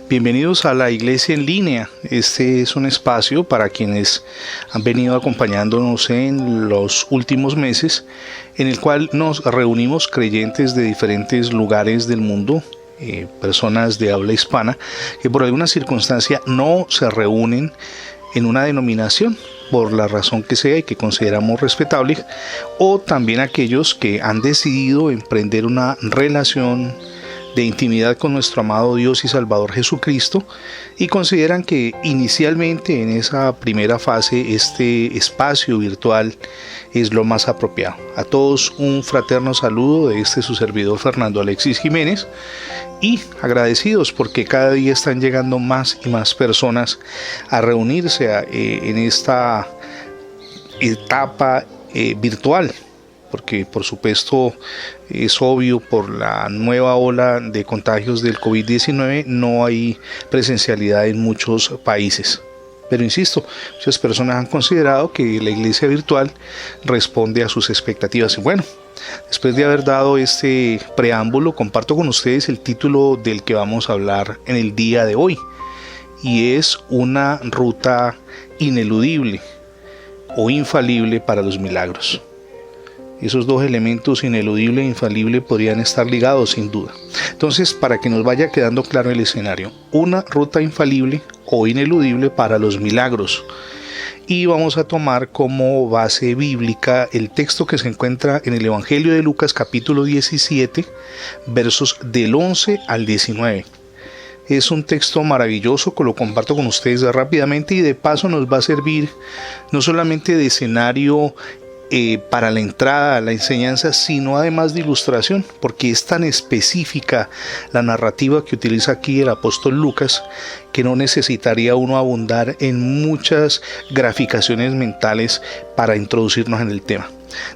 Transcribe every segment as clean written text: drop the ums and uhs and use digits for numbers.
Bienvenidos a la Iglesia en Línea. Este es un espacio para quienes han venido acompañándonos en los últimos meses, en el cual nos reunimos creyentes de diferentes lugares del mundo, personas de habla hispana, que por alguna circunstancia no se reúnen en una denominación, por la razón que sea y que consideramos respetable, o también aquellos que han decidido emprender una relación de intimidad con nuestro amado Dios y Salvador Jesucristo y consideran que inicialmente en esa primera fase este espacio virtual es lo más apropiado. A todos un fraterno saludo de su servidor Fernando Alexis Jiménez, y agradecidos porque cada día están llegando más y más personas a reunirse en esta etapa virtual, porque por supuesto es obvio, por la nueva ola de contagios del COVID-19 no hay presencialidad en muchos países. Pero insisto, muchas personas han considerado que la iglesia virtual responde a sus expectativas. Y bueno, después de haber dado este preámbulo, comparto con ustedes el título del que vamos a hablar en el día de hoy. Y es una ruta ineludible o infalible para los milagros. Esos dos elementos, ineludible e infalible, podrían estar ligados sin duda. Entonces, para que nos vaya quedando claro el escenario, una ruta infalible o ineludible para los milagros. Y vamos a tomar como base bíblica el texto que se encuentra en el Evangelio de Lucas capítulo 17, versos del 11 al 19. Es un texto maravilloso que lo comparto con ustedes rápidamente y de paso nos va a servir no solamente de escenario para la entrada a la enseñanza, sino además de ilustración, porque es tan específica la narrativa que utiliza aquí el apóstol Lucas que no necesitaría uno abundar en muchas graficaciones mentales para introducirnos en el tema.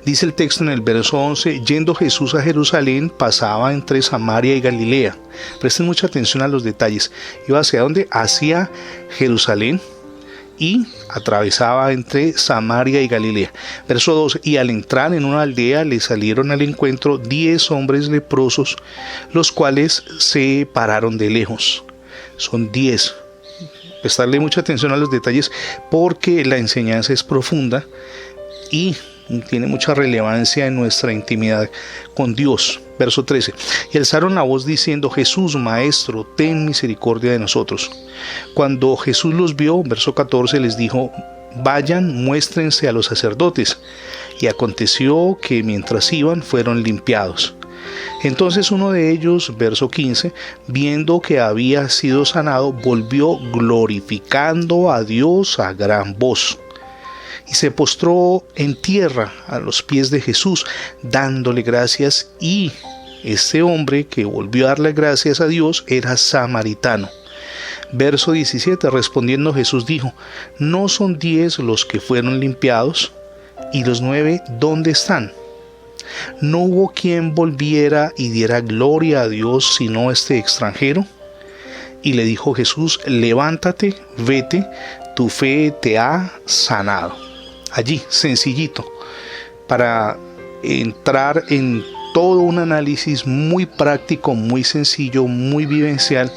Dice el texto en el verso 11: yendo Jesús a Jerusalén, pasaba entre Samaria y Galilea. Presten mucha atención a los detalles. ¿Iba hacia dónde? Hacia Jerusalén, y atravesaba entre Samaria y Galilea. Verso 2: y al entrar en una aldea le salieron al encuentro 10 hombres leprosos, los cuales se pararon de lejos. Son 10. Prestarle mucha atención a los detalles porque la enseñanza es profunda y tiene mucha relevancia en nuestra intimidad con Dios. Verso 13: y alzaron la voz diciendo: Jesús, Maestro, ten misericordia de nosotros. Cuando Jesús los vio, verso 14, les dijo: vayan, muéstrense a los sacerdotes. Y aconteció que mientras iban, fueron limpiados. Entonces uno de ellos, verso 15, viendo que había sido sanado, volvió glorificando a Dios a gran voz. Y se postró en tierra a los pies de Jesús, dándole gracias. Y este hombre que volvió a darle gracias a Dios era samaritano. Verso 17, respondiendo Jesús dijo: ¿no son 10 los que fueron limpiados? ¿Y los 9 dónde están? ¿No hubo quien volviera y diera gloria a Dios sino este extranjero? Y le dijo Jesús: levántate, vete, tu fe te ha sanado. Allí, sencillito, para entrar en todo un análisis muy práctico, muy sencillo, muy vivencial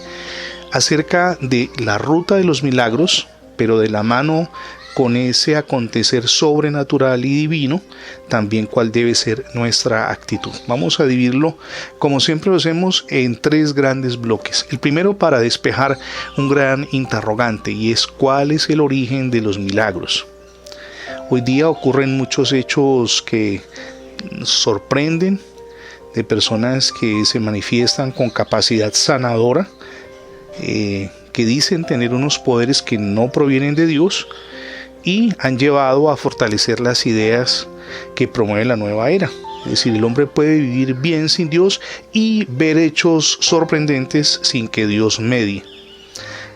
acerca de la ruta de los milagros, pero de la mano con ese acontecer sobrenatural y divino, también cuál debe ser nuestra actitud. Vamos a dividirlo, como siempre lo hacemos, en 3 grandes bloques. El primero, para despejar un gran interrogante, y es: ¿cuál es el origen de los milagros? Hoy día ocurren muchos hechos que sorprenden, de personas que se manifiestan con capacidad sanadora, que dicen tener unos poderes que no provienen de Dios y han llevado a fortalecer las ideas que promueve la nueva era. Es decir, el hombre puede vivir bien sin Dios y ver hechos sorprendentes sin que Dios medie.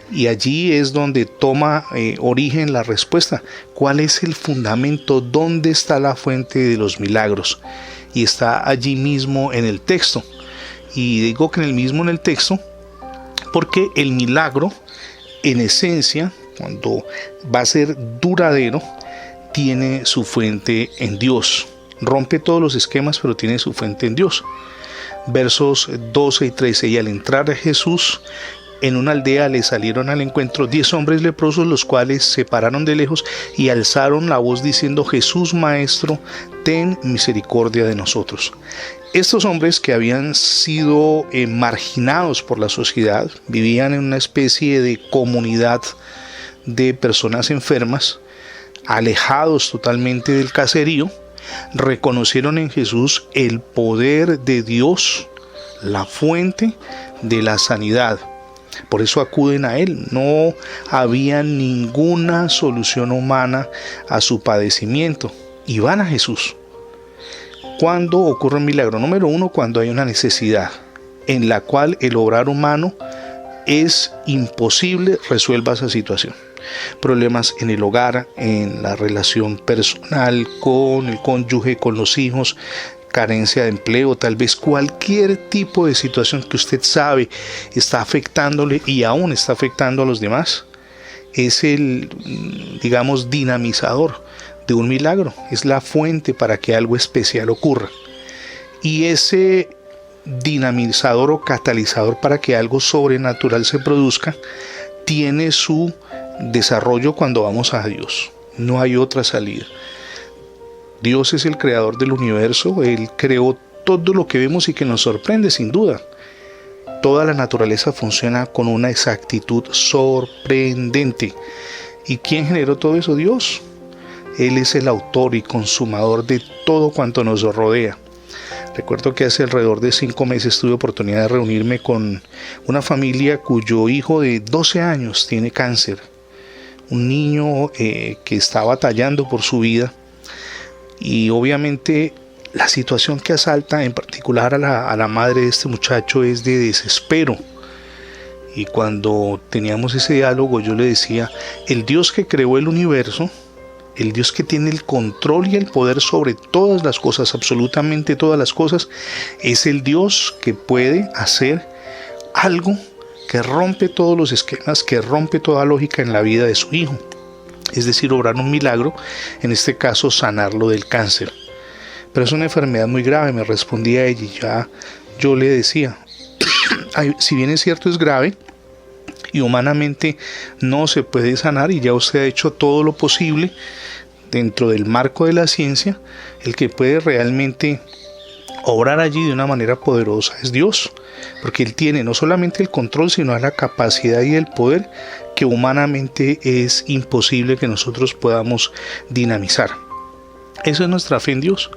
Y allí es donde toma origen la respuesta. ¿Cuál es el fundamento? ¿Dónde está la fuente de los milagros? Y está allí mismo en el texto. Y digo que en el texto porque el milagro, en esencia, cuando va a ser duradero, tiene su fuente en Dios. Rompe todos los esquemas, pero tiene su fuente en Dios. Versos 12 y 13. Y al entrar Jesús en una aldea le salieron al encuentro 10 hombres leprosos, los cuales se pararon de lejos y alzaron la voz diciendo: Jesús, Maestro, ten misericordia de nosotros. Estos hombres, que habían sido marginados por la sociedad, vivían en una especie de comunidad de personas enfermas, alejados totalmente del caserío, reconocieron en Jesús el poder de Dios, la fuente de la sanidad. Por eso acuden a Él. No había ninguna solución humana a su padecimiento y van a Jesús. ¿Cuándo ocurre un milagro? Número 1, cuando hay una necesidad en la cual el obrar humano es imposible resuelva esa situación. Problemas en el hogar, en la relación personal con el cónyuge, con los hijos, carencia de empleo, tal vez cualquier tipo de situación que usted sabe está afectándole y aún está afectando a los demás, es el, digamos, dinamizador de un milagro, es la fuente para que algo especial ocurra. Y ese dinamizador o catalizador para que algo sobrenatural se produzca tiene su desarrollo cuando vamos a Dios. No hay otra salida. Dios es el creador del universo. Él creó todo lo que vemos y que nos sorprende, sin duda. Toda la naturaleza funciona con una exactitud sorprendente. ¿Y quién generó todo eso? Dios. Él es el autor y consumador de todo cuanto nos rodea. Recuerdo que hace alrededor de 5 meses tuve oportunidad de reunirme con una familia cuyo hijo de 12 años tiene cáncer. Un niño que está batallando por su vida. Y obviamente la situación que asalta en particular a la madre de este muchacho es de desespero. Y cuando teníamos ese diálogo yo le decía: el Dios que creó el universo, el Dios que tiene el control y el poder sobre todas las cosas, absolutamente todas las cosas, es el Dios que puede hacer algo que rompe todos los esquemas, que rompe toda lógica en la vida de su hijo. Es decir, obrar un milagro, en este caso sanarlo del cáncer. Pero es una enfermedad muy grave, me respondía ella, y ya yo le decía, si bien es cierto es grave y humanamente no se puede sanar, y ya usted ha hecho todo lo posible dentro del marco de la ciencia, el que puede realmente obrar allí de una manera poderosa es Dios, porque Él tiene no solamente el control, sino la capacidad y el poder que humanamente es imposible que nosotros podamos dinamizar. Esa es nuestra fe en Dios,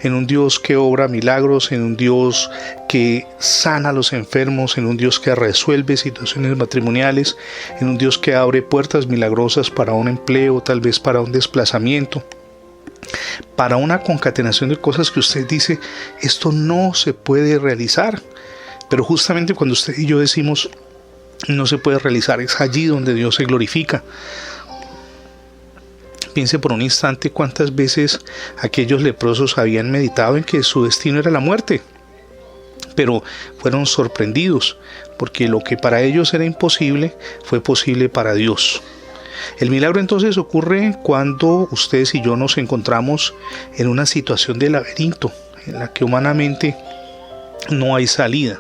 en un Dios que obra milagros, en un Dios que sana a los enfermos, en un Dios que resuelve situaciones matrimoniales, en un Dios que abre puertas milagrosas para un empleo, tal vez para un desplazamiento, para una concatenación de cosas que usted dice, esto no se puede realizar. Pero justamente cuando usted y yo decimos no se puede realizar, es allí donde Dios se glorifica. Piense por un instante cuántas veces aquellos leprosos habían meditado en que su destino era la muerte, pero fueron sorprendidos porque lo que para ellos era imposible fue posible para Dios. El milagro entonces ocurre cuando ustedes y yo nos encontramos en una situación de laberinto en la que humanamente no hay salida.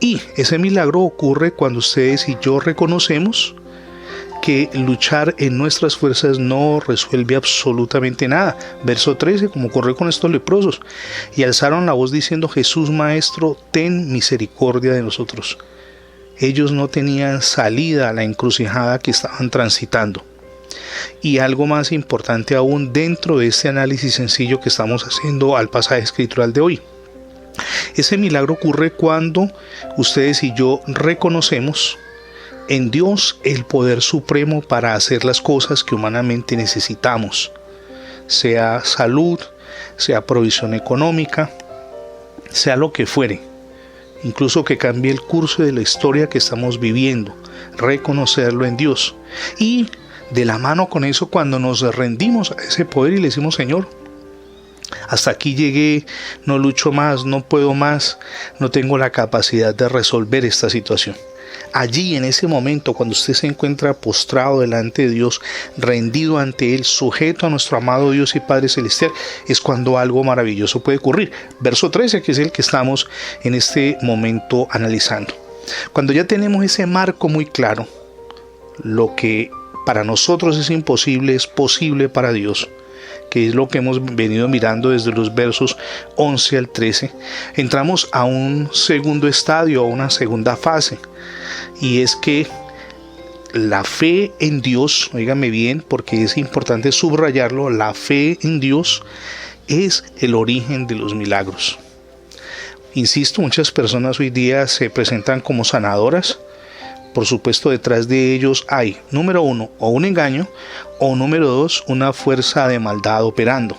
Y ese milagro ocurre cuando ustedes y yo reconocemos que luchar en nuestras fuerzas no resuelve absolutamente nada. Verso 13, como ocurrió con estos leprosos. Y alzaron la voz diciendo: Jesús, Maestro, ten misericordia de nosotros. Ellos no tenían salida a la encrucijada que estaban transitando. Y algo más importante aún dentro de este análisis sencillo que estamos haciendo al pasaje escritural de hoy. Ese milagro ocurre cuando ustedes y yo reconocemos en Dios el poder supremo para hacer las cosas que humanamente necesitamos, sea salud, sea provisión económica, sea lo que fuere, incluso que cambie el curso de la historia que estamos viviendo, reconocerlo en Dios. Y de la mano con eso, cuando nos rendimos a ese poder y le decimos: Señor, hasta aquí llegué, no lucho más, no puedo más, no tengo la capacidad de resolver esta situación. Allí, en ese momento, cuando usted se encuentra postrado delante de Dios, rendido ante Él, sujeto a nuestro amado Dios y Padre Celestial, es cuando algo maravilloso puede ocurrir. Verso 13, que es el que estamos en este momento analizando. Cuando ya tenemos ese marco muy claro, lo que para nosotros es imposible es posible para Dios, que es lo que hemos venido mirando desde los versos 11 al 13, entramos a un segundo estadio, a una segunda fase, y es que la fe en Dios, óigame bien, porque es importante subrayarlo, la fe en Dios es el origen de los milagros. Insisto, muchas personas hoy día se presentan como sanadoras. Por supuesto, detrás de ellos hay, número 1, o un engaño, o número 2, una fuerza de maldad operando.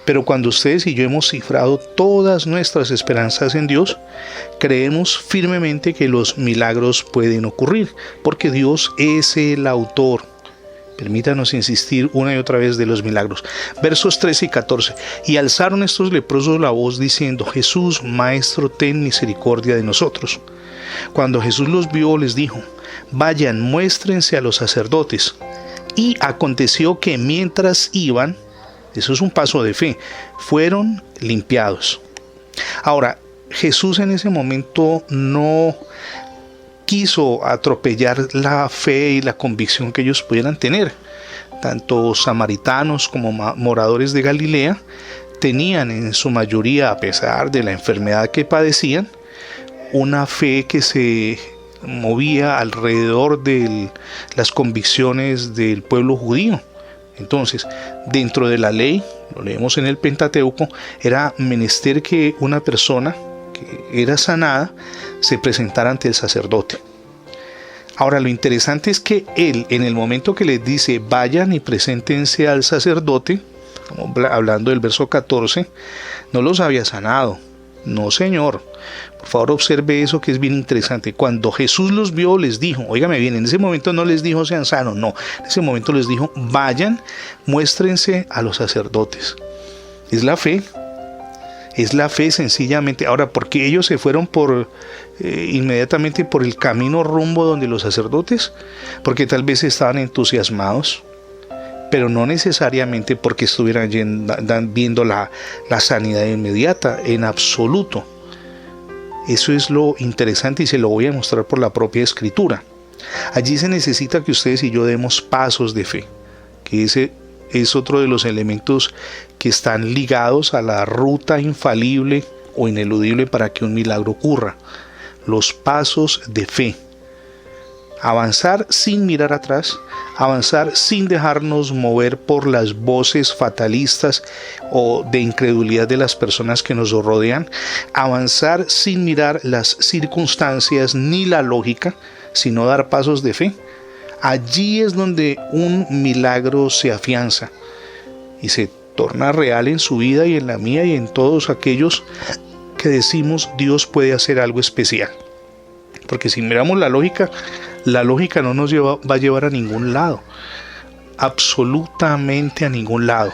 Pero cuando ustedes y yo hemos cifrado todas nuestras esperanzas en Dios, creemos firmemente que los milagros pueden ocurrir, porque Dios es el autor. Permítanos insistir una y otra vez de los milagros. Versos 13 y 14. Y alzaron estos leprosos la voz diciendo: Jesús, Maestro, ten misericordia de nosotros. Cuando Jesús los vio, les dijo: vayan, muéstrense a los sacerdotes. Y aconteció que mientras iban, eso es un paso de fe, fueron limpiados. Ahora, Jesús en ese momento no quiso atropellar la fe y la convicción que ellos pudieran tener. Tanto samaritanos como moradores de Galilea tenían en su mayoría, a pesar de la enfermedad que padecían, una fe que se movía alrededor de las convicciones del pueblo judío. Entonces, dentro de la ley, lo leemos en el Pentateuco, era menester que una persona que era sanada se presentara ante el sacerdote. Ahora, lo interesante es que él, en el momento que les dice vayan y preséntense al sacerdote, hablando del verso 14, no los había sanado. No, Señor. Por favor, observe eso que es bien interesante. Cuando Jesús los vio, les dijo, óigame bien, en ese momento no les dijo sean sanos, no. En ese momento les dijo, vayan, muéstrense a los sacerdotes. Es la fe. Es la fe sencillamente. Ahora, ¿por qué ellos se fueron inmediatamente por el camino rumbo donde los sacerdotes? Porque tal vez estaban entusiasmados, pero no necesariamente porque estuvieran viendo la sanidad inmediata, en absoluto. Eso es lo interesante y se lo voy a mostrar por la propia Escritura. Allí se necesita que ustedes y yo demos pasos de fe, que ese es otro de los elementos que están ligados a la ruta infalible o ineludible para que un milagro ocurra. Los pasos de fe. Avanzar sin mirar atrás, avanzar sin dejarnos mover por las voces fatalistas o de incredulidad de las personas que nos rodean, avanzar sin mirar las circunstancias ni la lógica, sino dar pasos de fe. Allí es donde un milagro se afianza y se torna real en su vida y en la mía y en todos aquellos que decimos Dios puede hacer algo especial. Porque si miramos la lógica no nos va a llevar a ningún lado, absolutamente a ningún lado.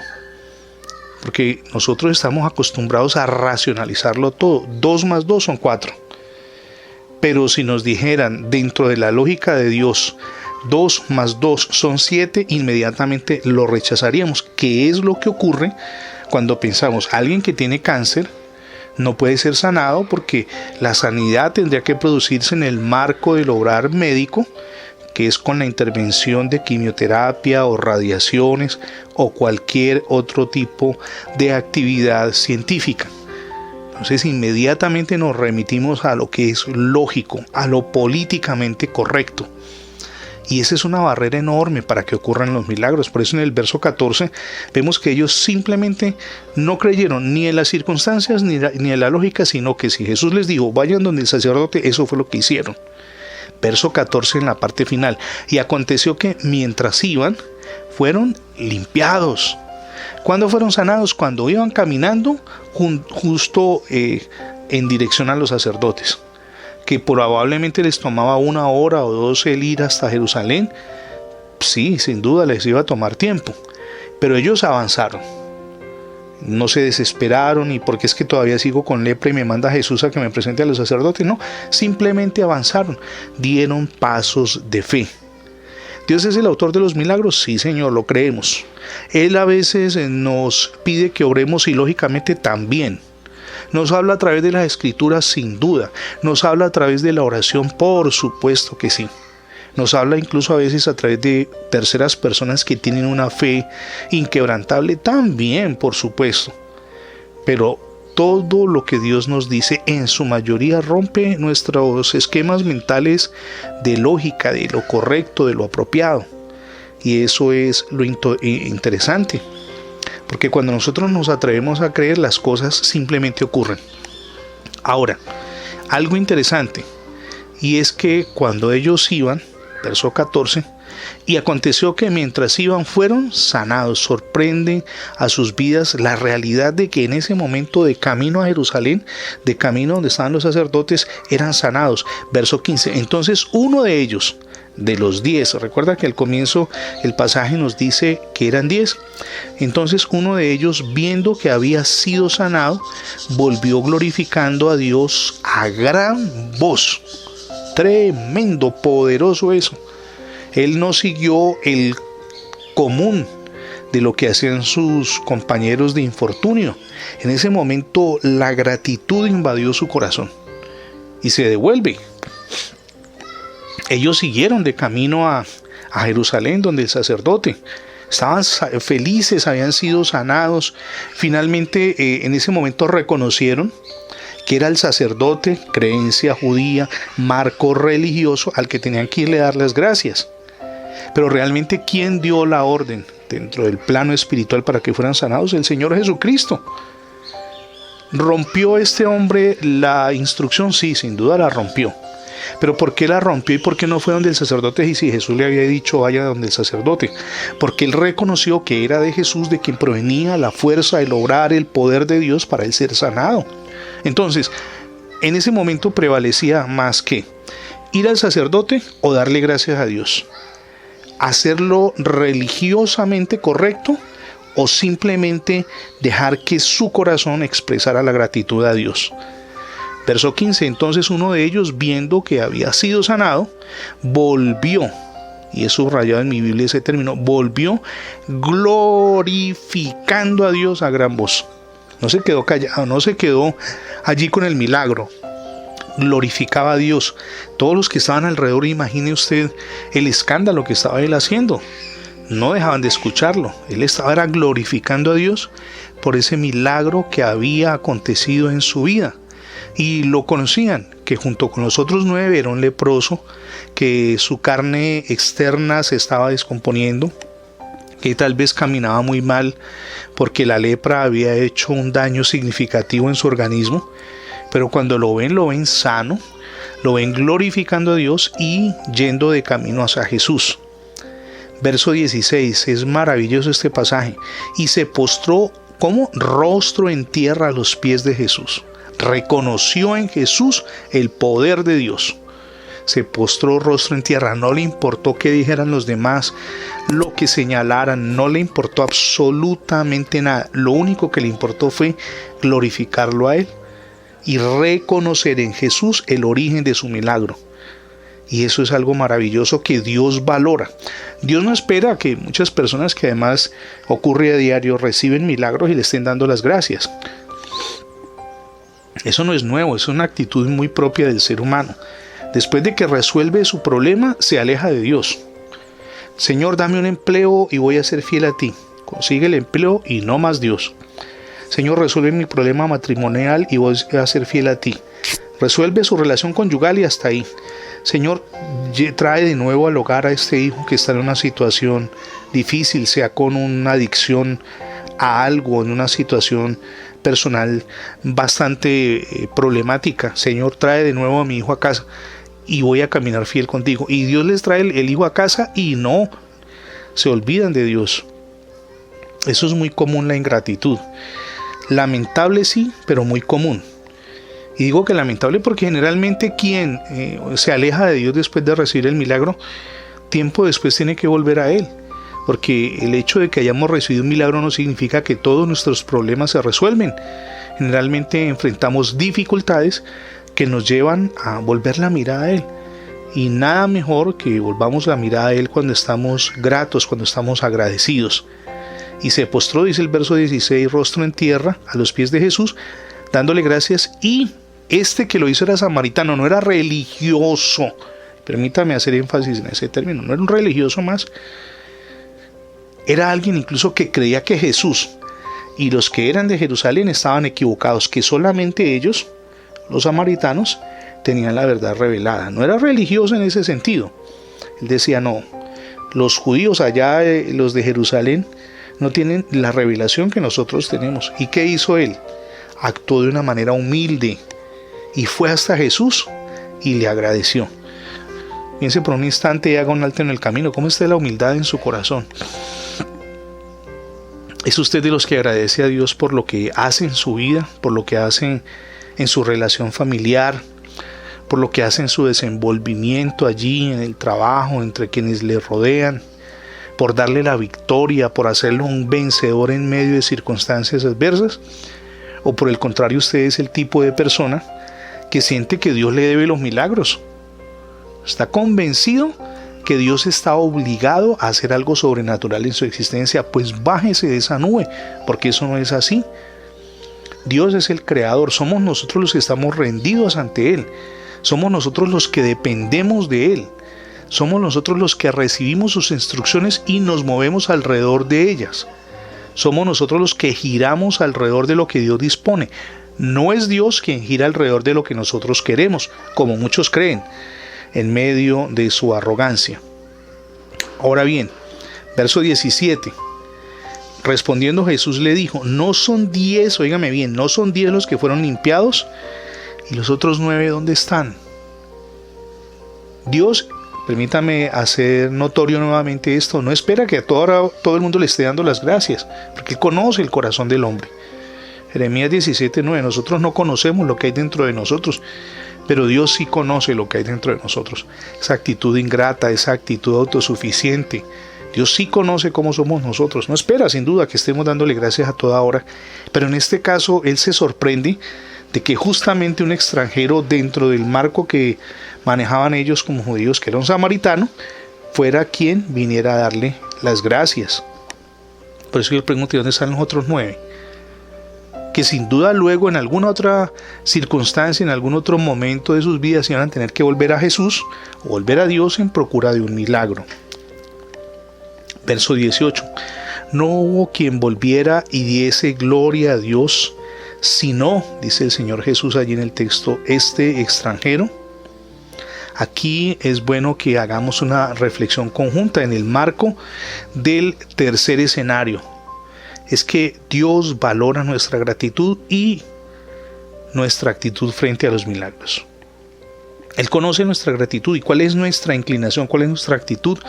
Porque nosotros estamos acostumbrados a racionalizarlo todo. 2 más 2 son 4. Pero si nos dijeran dentro de la lógica de Dios, 2 más 2 son 7, inmediatamente lo rechazaríamos. ¿Qué es lo que ocurre cuando pensamos alguien que tiene cáncer no puede ser sanado porque la sanidad tendría que producirse en el marco del obrar médico, que es con la intervención de quimioterapia o radiaciones o cualquier otro tipo de actividad científica? Entonces inmediatamente nos remitimos a lo que es lógico, a lo políticamente correcto. Y esa es una barrera enorme para que ocurran los milagros. Por eso en el verso 14 vemos que ellos simplemente no creyeron ni en las circunstancias ni en la lógica, sino que si Jesús les dijo, vayan donde el sacerdote, eso fue lo que hicieron. Verso 14 en la parte final. Y aconteció que mientras iban, fueron limpiados. ¿Cuándo fueron sanados? Cuando iban caminando justo en dirección a los sacerdotes, que probablemente les tomaba 1 hora o 2 el ir hasta Jerusalén. Sí, sin duda les iba a tomar tiempo, pero ellos avanzaron, no se desesperaron y porque es que todavía sigo con lepra y me manda Jesús a que me presente a los sacerdotes. No, simplemente avanzaron, dieron pasos de fe. ¿Dios es el autor de los milagros? Sí, Señor, lo creemos. Él a veces nos pide que obremos ilógicamente también, Nos habla a través de las escrituras sin duda. Nos habla a través de la oración, por supuesto que sí. Nos habla incluso a veces a través de terceras personas que tienen una fe inquebrantable también, por supuesto. Pero todo lo que Dios nos dice en su mayoría rompe nuestros esquemas mentales de lógica, de lo correcto, de lo apropiado. Y eso es lo interesante. Porque cuando nosotros nos atrevemos a creer, las cosas simplemente ocurren. Ahora, algo interesante, y es que cuando ellos iban, verso 14, y aconteció que mientras iban fueron sanados. Sorprende a sus vidas la realidad de que en ese momento de camino a Jerusalén, de camino donde estaban los sacerdotes, eran sanados. Verso 15, entonces uno de ellos, de los 10, recuerda que al comienzo el pasaje nos dice que eran 10, entonces uno de ellos, viendo que había sido sanado, volvió glorificando a Dios a gran voz. Tremendo, poderoso eso. Él no siguió el común de lo que hacían sus compañeros de infortunio. En ese momento la gratitud invadió su corazón y se devuelve. Ellos siguieron de camino a Jerusalén, donde el sacerdote. Estaban felices, habían sido sanados. Finalmente, en ese momento reconocieron que era el sacerdote, creencia judía, marco religioso, al que tenían que irle a dar las gracias. Pero realmente, ¿quién dio la orden dentro del plano espiritual para que fueran sanados? El Señor Jesucristo. ¿Rompió este hombre la instrucción? Sí, sin duda la rompió. Pero ¿por qué la rompió y por qué no fue donde el sacerdote? Y si Jesús le había dicho vaya donde el sacerdote, porque él reconoció que era de Jesús de quien provenía la fuerza, el obrar, el poder de Dios para él ser sanado. Entonces, en ese momento prevalecía más que ir al sacerdote o darle gracias a Dios, hacerlo religiosamente correcto o simplemente dejar que su corazón expresara la gratitud a Dios. Verso 15, entonces uno de ellos, viendo que había sido sanado, volvió, y es subrayado en mi Biblia ese término, volvió glorificando a Dios a gran voz. No se quedó callado, no se quedó allí con el milagro. Glorificaba a Dios. Todos los que estaban alrededor, imagine usted el escándalo que estaba él haciendo. No dejaban de escucharlo. Él estaba glorificando a Dios por ese milagro que había acontecido en su vida. Y lo conocían, que junto con los otros 9 era un leproso, que su carne externa se estaba descomponiendo, que tal vez caminaba muy mal porque la lepra había hecho un daño significativo en su organismo, pero cuando lo ven sano, lo ven glorificando a Dios y yendo de camino hacia Jesús. Verso 16, es maravilloso este pasaje, y se postró como rostro en tierra a los pies de Jesús. Reconoció en Jesús el poder de Dios. Se postró rostro en tierra, no le importó qué dijeran los demás, lo que señalaran, no le importó absolutamente nada. Lo único que le importó fue glorificarlo a él y reconocer en Jesús el origen de su milagro. Y eso es algo maravilloso que Dios valora. Dios no espera que muchas personas, que además ocurre a diario, reciben milagros y le estén dando las gracias. Eso no es nuevo, es una actitud muy propia del ser humano. Después de que resuelve su problema, se aleja de Dios. Señor, dame un empleo y voy a ser fiel a ti. Consigue el empleo y no más Dios. Señor, resuelve mi problema matrimonial y voy a ser fiel a ti. Resuelve su relación conyugal y hasta ahí. Señor, trae de nuevo al hogar a este hijo que está en una situación difícil, sea con una adicción a algo, en una situación personal bastante problemática. Señor, trae de nuevo a mi hijo a casa y voy a caminar fiel contigo. Y Dios les trae el hijo a casa y no se olvidan de Dios. Eso es muy común, la ingratitud. Lamentable sí, pero muy común. Y digo que lamentable porque generalmente quien se aleja de Dios después de recibir el milagro, tiempo después tiene que volver a Él. Porque el hecho de que hayamos recibido un milagro no significa que todos nuestros problemas se resuelven. Generalmente enfrentamos dificultades que nos llevan a volver la mirada a Él. Y nada mejor que volvamos la mirada a Él cuando estamos gratos, cuando estamos agradecidos. Y se postró, dice el verso 16, rostro en tierra a los pies de Jesús, dándole gracias, y este que lo hizo era samaritano, no era religioso. Permítame hacer énfasis en ese término, no era un religioso más. Era alguien incluso que creía que Jesús y los que eran de Jerusalén estaban equivocados, que solamente ellos, los samaritanos, tenían la verdad revelada. No era religioso en ese sentido. Él decía, no, los judíos allá, los de Jerusalén, no tienen la revelación que nosotros tenemos. ¿Y qué hizo él? Actuó de una manera humilde y fue hasta Jesús y le agradeció. Piense por un instante y haga un alto en el camino. ¿Cómo está la humildad en su corazón? ¿Es usted de los que agradece a Dios por lo que hace en su vida, por lo que hace en su relación familiar, por lo que hace en su desenvolvimiento allí en el trabajo, entre quienes le rodean, por darle la victoria, por hacerlo un vencedor en medio de circunstancias adversas? ¿O por el contrario, usted es el tipo de persona que siente que Dios le debe los milagros? ¿Está convencido que Dios está obligado a hacer algo sobrenatural en su existencia? Pues bájese de esa nube, porque eso no es así. Dios es el creador, somos nosotros los que estamos rendidos ante Él, somos nosotros los que dependemos de Él, somos nosotros los que recibimos sus instrucciones y nos movemos alrededor de ellas, somos nosotros los que giramos alrededor de lo que Dios dispone. No es Dios quien gira alrededor de lo que nosotros queremos, como muchos creen, en medio de su arrogancia. Ahora bien, verso 17. Respondiendo Jesús le dijo, no son 10, óigame bien, no son 10 los que fueron limpiados, y los otros 9, ¿dónde están? Dios, permítame hacer notorio nuevamente esto, no espera que a todo el mundo le esté dando las gracias, porque Él conoce el corazón del hombre. Jeremías 17:9, nosotros no conocemos lo que hay dentro de nosotros, pero Dios sí conoce lo que hay dentro de nosotros. Esa actitud ingrata, esa actitud autosuficiente, Dios sí conoce cómo somos nosotros. No espera sin duda que estemos dándole gracias a toda hora, pero en este caso Él se sorprende de que justamente un extranjero dentro del marco que manejaban ellos como judíos, que era un samaritano, fuera quien viniera a darle las gracias. Por eso yo le pregunto, ¿dónde están los otros 9? Que sin duda luego en alguna otra circunstancia, en algún otro momento de sus vidas iban a tener que volver a Jesús o volver a Dios en procura de un milagro. Verso 18. No hubo quien volviera y diese gloria a Dios, sino, dice el Señor Jesús allí en el texto, este extranjero. Aquí es bueno que hagamos una reflexión conjunta en el marco del tercer escenario. Es que Dios valora nuestra gratitud y nuestra actitud frente a los milagros. Él conoce nuestra gratitud y cuál es nuestra inclinación, cuál es nuestra actitud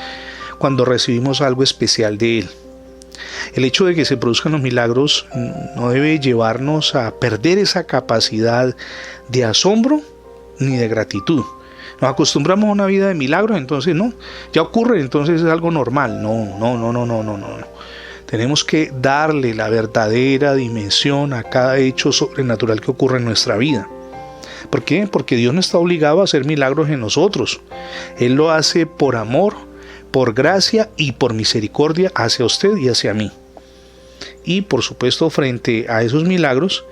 cuando recibimos algo especial de Él. El hecho de que se produzcan los milagros no debe llevarnos a perder esa capacidad de asombro ni de gratitud. Nos acostumbramos a una vida de milagros, entonces no, ya ocurre, entonces es algo normal. No. Tenemos que darle la verdadera dimensión a cada hecho sobrenatural que ocurre en nuestra vida. ¿Por qué? Porque Dios no está obligado a hacer milagros en nosotros. Él lo hace por amor, por gracia y por misericordia hacia usted y hacia mí. Y por supuesto, frente a esos milagros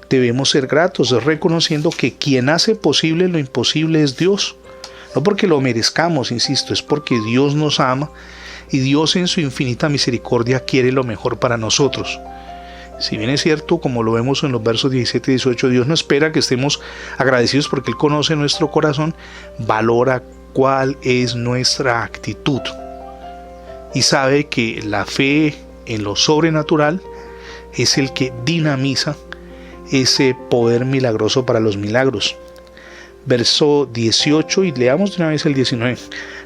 debemos ser gratos, reconociendo que quien hace posible lo imposible es Dios. No porque lo merezcamos, insisto, es porque Dios nos ama y Dios en su infinita misericordia quiere lo mejor para nosotros. Si bien es cierto, como lo vemos en los versos 17 y 18, Dios no espera que estemos agradecidos porque Él conoce nuestro corazón, valora cuál es nuestra actitud y sabe que la fe en lo sobrenatural es el que dinamiza ese poder milagroso para los milagros. Verso 18 y leamos de una vez el 19.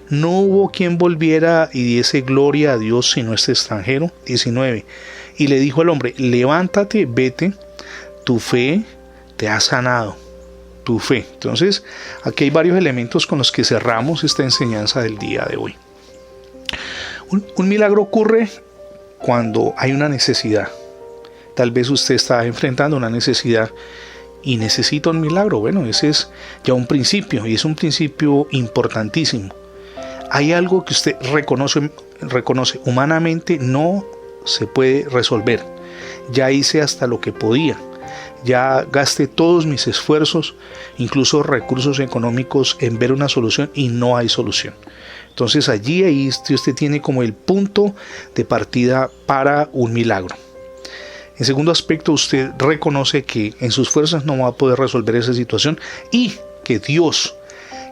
No hubo quien volviera y diese gloria a Dios sino este extranjero. 19. Y le dijo al hombre, levántate, vete, tu fe te ha sanado. Tu fe. Entonces, aquí hay varios elementos con los que cerramos esta enseñanza del día de hoy. Un milagro ocurre cuando hay una necesidad. Tal vez usted está enfrentando una necesidad y necesita un milagro. Bueno, ese es ya un principio y es un principio importantísimo. Hay algo que usted reconoce humanamente no se puede resolver. Ya hice hasta lo que podía. ya gasté todos mis esfuerzos, incluso recursos económicos, en ver una solución y no hay solución. Entonces ahí usted tiene como el punto de partida para un milagro. En segundo aspecto, usted reconoce que en sus fuerzas no va a poder resolver esa situación y que Dios,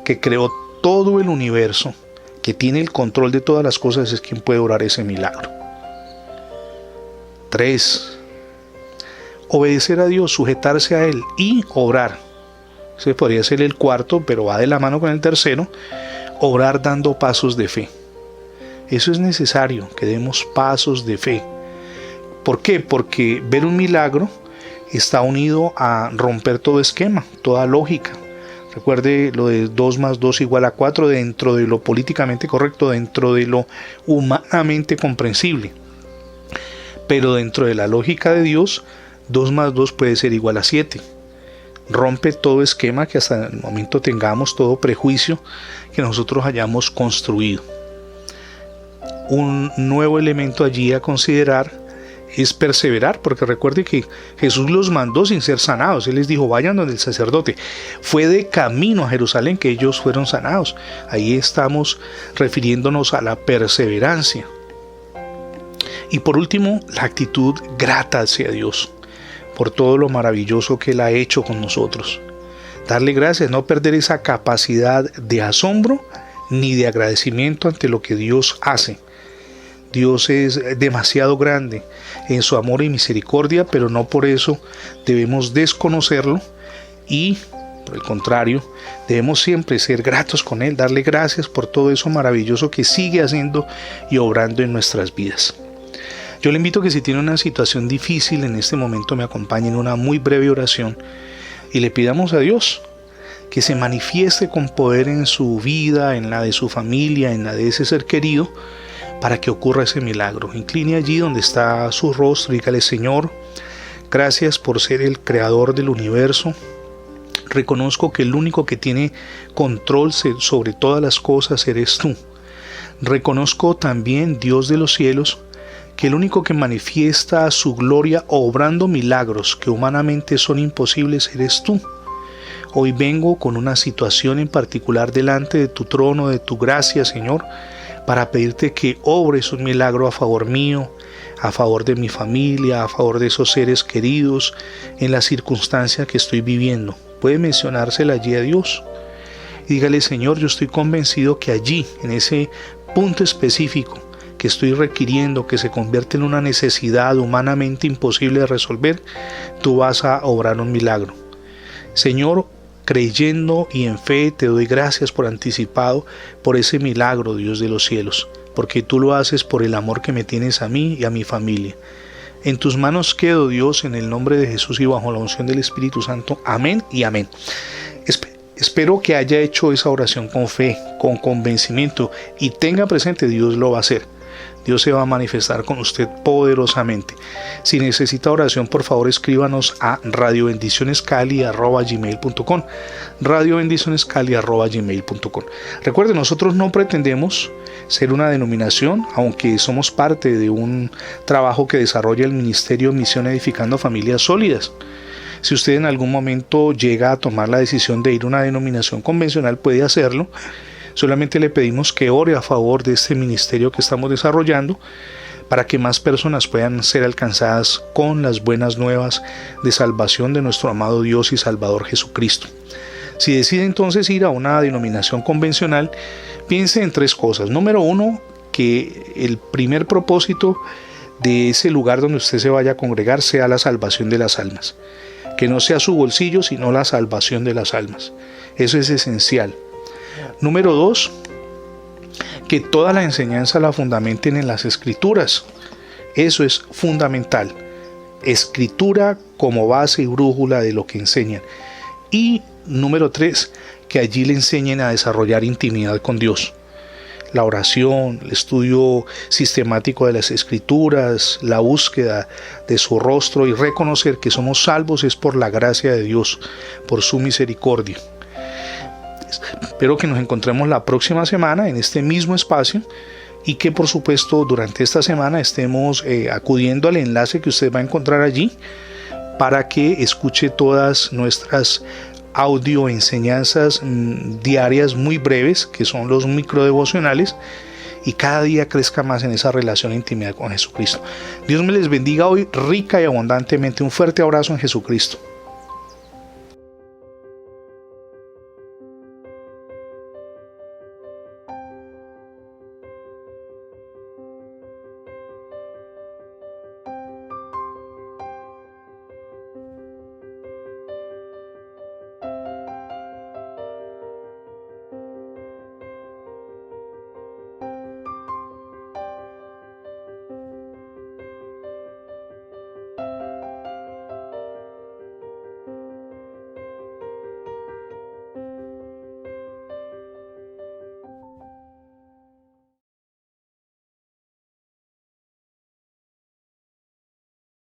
que creó todo el universo, que tiene el control de todas las cosas, es quien puede obrar ese milagro. 3. Obedecer a Dios, sujetarse a Él y obrar. Ese podría ser el cuarto, pero va de la mano con el tercero. Obrar dando pasos de fe. Eso es necesario, que demos pasos de fe. ¿Por qué? Porque ver un milagro está unido a romper todo esquema, toda lógica. Recuerde lo de 2 más 2 igual a 4 dentro de lo políticamente correcto, dentro de lo humanamente comprensible. Pero dentro de la lógica de Dios, 2 más 2 puede ser igual a 7. Rompe todo esquema que hasta el momento tengamos, todo prejuicio que nosotros hayamos construido. Un nuevo elemento allí a considerar es perseverar, porque recuerde que Jesús los mandó sin ser sanados. Él les dijo, vayan donde el sacerdote. Fue de camino a Jerusalén que ellos fueron sanados. Ahí estamos refiriéndonos a la perseverancia. Y por último, la actitud grata hacia Dios por todo lo maravilloso que Él ha hecho con nosotros. Darle gracias, no perder esa capacidad de asombro ni de agradecimiento ante lo que Dios hace. Dios es demasiado grande en su amor y misericordia, pero no por eso debemos desconocerlo y, por el contrario, debemos siempre ser gratos con Él, darle gracias por todo eso maravilloso que sigue haciendo y obrando en nuestras vidas. Yo le invito a que si tiene una situación difícil en este momento me acompañe en una muy breve oración y le pidamos a Dios que se manifieste con poder en su vida, en la de su familia, en la de ese ser querido, para que ocurra ese milagro. Incline allí donde está su rostro y dígale: Señor, gracias por ser el creador del universo. Reconozco que el único que tiene control sobre todas las cosas eres tú. Reconozco también, Dios de los cielos, que el único que manifiesta su gloria obrando milagros que humanamente son imposibles eres tú. Hoy vengo con una situación en particular delante de tu trono, de tu gracia, Señor, para pedirte que obres un milagro a favor mío, a favor de mi familia, a favor de esos seres queridos, en la circunstancia que estoy viviendo. Puede mencionársela allí a Dios. Y dígale: Señor, yo estoy convencido que allí, en ese punto específico que estoy requiriendo, que se convierte en una necesidad humanamente imposible de resolver, tú vas a obrar un milagro. Señor, creyendo y en fe, te doy gracias por anticipado por ese milagro, Dios de los cielos, porque tú lo haces por el amor que me tienes a mí y a mi familia. En tus manos quedo, Dios, en el nombre de Jesús y bajo la unción del Espíritu Santo. Amén y amén. Espero que haya hecho esa oración con fe, con convencimiento, y tenga presente, Dios lo va a hacer. Dios se va a manifestar con usted poderosamente. Si necesita oración, por favor escríbanos a radiobendicionescali@gmail.com, radiobendicionescali@gmail.com. Recuerde, nosotros no pretendemos ser una denominación, aunque somos parte de un trabajo que desarrolla el Ministerio Misión Edificando Familias Sólidas. Si usted en algún momento llega a tomar la decisión de ir a una denominación convencional, puede hacerlo. Solamente le pedimos que ore a favor de este ministerio que estamos desarrollando para que más personas puedan ser alcanzadas con las buenas nuevas de salvación de nuestro amado Dios y Salvador Jesucristo. Si decide entonces ir a una denominación convencional, piense en 3 cosas. Número 1, que el primer propósito de ese lugar donde usted se vaya a congregar sea la salvación de las almas. Que no sea su bolsillo, sino la salvación de las almas. Eso es esencial. Número 2, que toda la enseñanza la fundamenten en las Escrituras. Eso es fundamental. Escritura como base y brújula de lo que enseñan. Y número 3, que allí le enseñen a desarrollar intimidad con Dios. La oración, el estudio sistemático de las Escrituras, la búsqueda de su rostro y reconocer que somos salvos es por la gracia de Dios, por su misericordia. Espero que nos encontremos la próxima semana en este mismo espacio y que por supuesto durante esta semana estemos acudiendo al enlace que usted va a encontrar allí para que escuche todas nuestras audio enseñanzas diarias muy breves, que son los microdevocionales, y cada día crezca más en esa relación e intimidad con Jesucristo. Dios me les bendiga hoy rica y abundantemente. Un fuerte abrazo en Jesucristo.